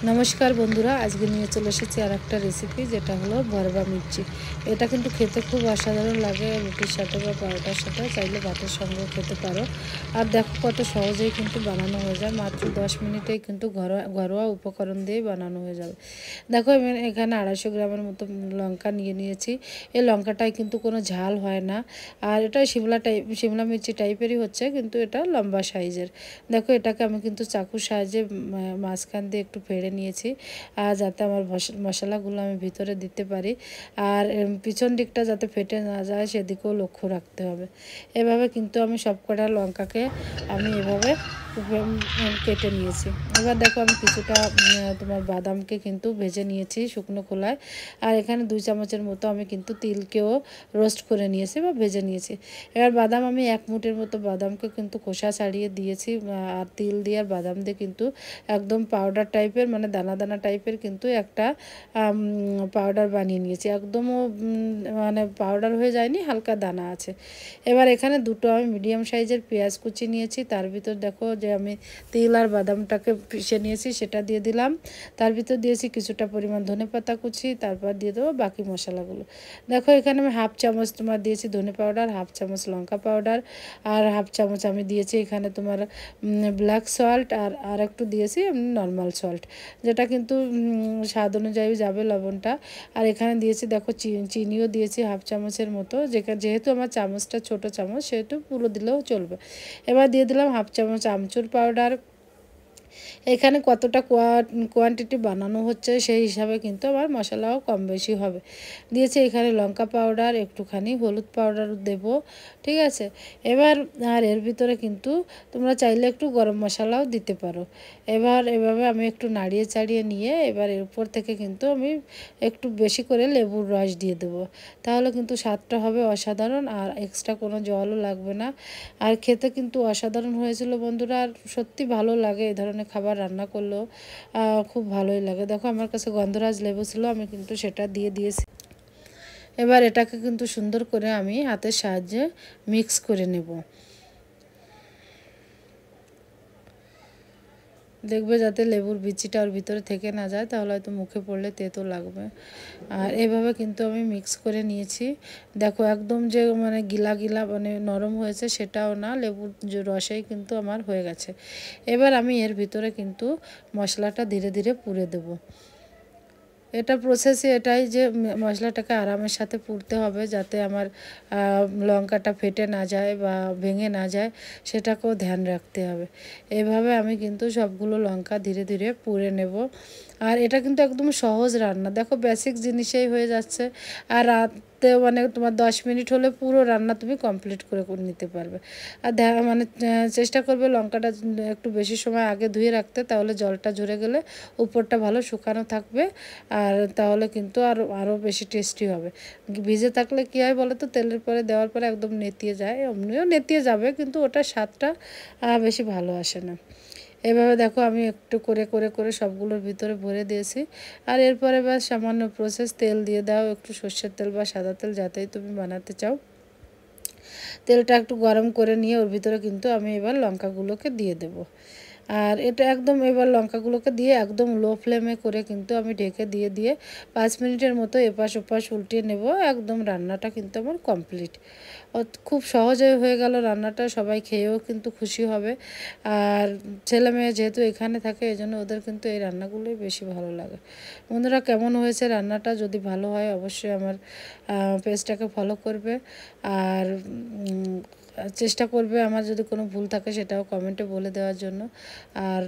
নমস্কার বন্ধুরা, আজকে নিয়ে চলে এসেছি আর একটা রেসিপি, যেটা হলো ভরবা মির্চি। এটা কিন্তু খেতে খুব অসাধারণ লাগে, রুটির সাথে বা পরোটার সাথে, চাইলে ভাতের সঙ্গেও খেতে পারো। আর দেখো কত সহজেই কিন্তু বানানো হয়ে যায়, মাত্র 10 মিনিটেই কিন্তু ঘরোয়া উপকরণ দিয়েই বানানো হয়ে যাবে। দেখো আমি এখানে 250 গ্রামের মতো লঙ্কা নিয়েছি। এই লঙ্কাটায় কিন্তু কোনো ঝাল হয় না, আর এটা শিমলা মির্চি টাইপেরই হচ্ছে, কিন্তু এটা লম্বা সাইজের। দেখো এটাকে আমি কিন্তু চাকুর সাহায্যে মাঝখান দিয়ে একটু ফেড়ে নিয়েছি, যাতে আমার মশলাগুলো আমি ভিতরে দিতে পারি। আর পিছন দিকটা যাতে ফেটে না যায় সেদিকেও লক্ষ্য রাখতে হবে। এভাবে কিন্তু আমি সবকটা লঙ্কাকে আমি এভাবে কেটে নিয়েছি। এবার দেখো আমি কিছুটা তোমার বাদামকে কিন্তু ভেজে নিয়েছি শুকনো খোলায়। আর এখানে 2 চামচের মতো আমি কিন্তু তিলকেও রোস্ট করে নিয়েছি বা ভেজে নিয়েছি। এবার বাদাম আমি 1 মুঠের মতো বাদামকে কিন্তু খোসা ছাড়িয়ে দিয়েছি, আর তিল দিয়ে আর বাদাম দিয়ে কিন্তু একদম পাউডার টাইপের, মানে দানা দানা টাইপের কিন্তু একটা পাউডার বানিয়ে নিয়েছি। একদমও মানে পাউডার হয়ে যায়নি, হালকা দানা আছে। এবার এখানে দুটো আমি মিডিয়াম সাইজের পেঁয়াজ কুচি নিয়েছি, তার ভিতর দেখো যে আমি তিল আর বাদামটাকে পিষে নিয়েছি সেটা দিয়ে দিলাম। তার ভিতর দিয়েছি কিছুটা পরিমাণ ধনেপাতা কুচি, তারপর দিয়ে দেবো বাকি মশলাগুলো। দেখো এখানে আমি 1/2 চামচ তোমার দিয়েছি ধনে পাউডার, 1/2 চামচ লঙ্কা পাউডার, আর 1/2 চামচ আমি দিয়েছি এখানে তোমার ব্ল্যাক সল্ট, আর একটু দিয়েছি নর্মাল সল্ট, যেটা কিন্তু স্বাদ অনুযায়ী যাবে লবণটা। আর এখানে দিয়েছি দেখো চিনিও দিয়েছি 1/2 চামচের মতো, যেহেতু আমার চামচটা ছোট চামচ সেহেতু পুরো দিলেও চলবে। এবার দিয়ে দিলাম 1/2 চামচ আমচুর পাউডার। এখানে কতটা কোয়ান্টিটি বানানো হচ্ছে সেই হিসাবে কিন্তু আমার মশলাও কম বেশি হবে। দিয়েছি এখানে লঙ্কা পাউডার, একটুখানি হলুদ পাউডার দেব, ঠিক আছে। এবার আর এর ভিতরে কিন্তু তোমরা চাইলে একটু গরম মশলাও দিতে পারো। এবার এভাবে আমি একটু নাড়িয়ে চাড়িয়ে নিয়ে এবার এর উপর থেকে কিন্তু আমি একটু বেশি করে লেবুর রস দিয়ে দেবো, তাহলে কিন্তু স্বাদটা হবে অসাধারণ, আর এক্সট্রা কোনো জলও লাগবে না। আর খেতে কিন্তু অসাধারণ হয়েছিল বন্ধুরা, আর সত্যি ভালো লাগে এই ধরনের খাবার রান্না করলেও খুব ভালোই লাগে। দেখো আমার কাছে গন্ধরাজ লেবু ছিল, আমি কিন্তু সেটা দিয়ে দিয়েছি। এবার এটাকে কিন্তু সুন্দর করে আমি হাতের সাহায্যে মিক্স করে নেব। দেখবে যাতে লেবুর বিচিটা ওর ভিতরে থেকে না যায়, তাহলে হয়তো মুখে পড়লে তেতো লাগবে। আর এভাবে কিন্তু আমি মিক্স করে নিয়েছি। দেখো একদম যে মানে গিলা গিলা মানে নরম হয়েছে সেটাও না, লেবুর যে রসেই কিন্তু আমার হয়ে গেছে। এবার আমি এর ভিতরে কিন্তু মশলাটা ধীরে ধীরে পুরে দেব। এটা প্রসেসই এটাই যে মশলাটাকে আরামের সাথে পুড়তে হবে, যাতে আমার লঙ্কাটা ফেটে না যায় বা ভেঙে না যায়, সেটাকেও ধ্যান রাখতে হবে। এভাবে আমি কিন্তু সবগুলো লঙ্কা ধীরে ধীরে পুড়ে নেব। আর এটা কিন্তু একদম সহজ রান্না, দেখো বেসিক জিনিসেই হয়ে যাচ্ছে। আর রাতে মানে তোমার 10 মিনিট হলে পুরো রান্না তুমি কমপ্লিট করে নিতে পারবে। আর মানে চেষ্টা করবে লঙ্কাটা একটু বেশি সময় আগে ধুয়ে রাখতে, তাহলে জলটা ঝরে গেলে উপরটা ভালো শুকানো থাকবে, আর তাহলে কিন্তু আরও বেশি টেস্টি হবে। ভিজে থাকলে কী হয় বলো তো, তেলের পরে দেওয়ার পরে একদম নেতিয়ে যায়, এমনিও নেতিয়ে যাবে কিন্তু ওটার স্বাদটা বেশি ভালো আসে না। এভাবে দেখো আমি একটু করে করে করে সবগুলোর ভিতরে ভরে দিয়েছি। আর এরপরে ব্যাস সামান্য প্রসেস, তেল দিয়ে দাও, একটু সর্ষের তেল বা সাদা তেল যাতেই তুমি বানাতে চাও। তেলটা একটু গরম করে নিয়ে ওর ভিতরে কিন্তু আমি এবার লঙ্কাগুলোকে দিয়ে দেব। আর এটা একদম এবার লঙ্কাগুলোকে দিয়ে একদম লো ফ্লেমে করে কিন্তু আমি ঢেকে দিয়ে 5 মিনিটের মতো এপাশ ওপাশ উল্টিয়ে নেব। একদম রান্নাটা কিন্তু আমার কমপ্লিট। খুব সহজে হয়ে গেল রান্নাটা, সবাই খেয়েও কিন্তু খুশি হবে। আর ছেলে মেয়ে যেহেতু এখানে থাকে, এই জন্য ওদের কিন্তু এই রান্নাগুলোই বেশি ভালো লাগে। বন্ধুরা, কেমন হয়েছে রান্নাটা? যদি ভালো হয় অবশ্যই আমার পেজটাকে ফলো করবে, আর চেষ্টা করবে আমার যদি কোনো ভুল থাকে সেটাও কমেন্টে বলে দেওয়ার জন্য। আর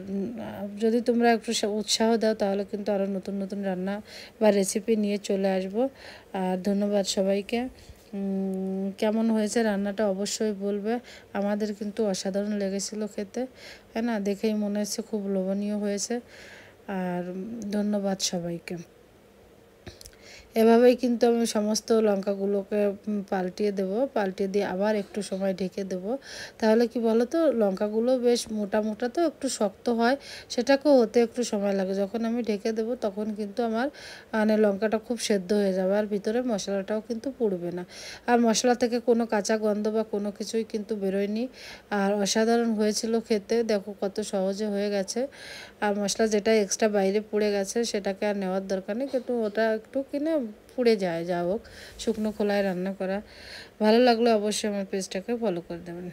যদি তোমরা একটু উৎসাহ দাও, তাহলে কিন্তু আরও নতুন নতুন রান্না বা রেসিপি নিয়ে চলে আসবো। আর ধন্যবাদ সবাইকে। কেমন হয়েছে রান্নাটা অবশ্যই বলবে। আমাদের কিন্তু অসাধারণ লেগেছিল খেতে, হ্যাঁ না? দেখেই মনে হচ্ছে খুব লোভনীয় হয়েছে। আর ধন্যবাদ সবাইকে। এভাবেই কিন্তু আমি সমস্ত লঙ্কাগুলোকে পাল্টিয়ে দেব, পাল্টিয়ে দিয়ে আবার একটু সময় ঢেকে দেব। তাহলে কি বলো তো, লঙ্কাগুলো বেশ মোটা মোটা তো একটু শক্ত হয়, সেটাকেও হতে একটু সময় লাগে। যখন আমি ঢেকে দেব তখন কিন্তু আমার মানে লঙ্কাটা খুব সেদ্ধ হয়ে যাবে, আর ভিতরে মশলাটাও কিন্তু পুড়বে না, আর মশলা থেকে কোনো কাঁচা গন্ধ বা কোনো কিছুই কিন্তু বেরোয়নি। আর অসাধারণ হয়েছিল খেতে, দেখো কত সহজে হয়ে গেছে। আর মশলা যেটা এক্সট্রা বাইরে পুড়ে গেছে সেটাকে আর নেওয়ার দরকার নেই, কিন্তু ওটা একটু কিনা পুড়ে যায়, যা হোক শুকনো খোলায় রান্না করা। ভালো লাগলে অবশ্যই আমার পেজটাকে ফলো করে দেবেন।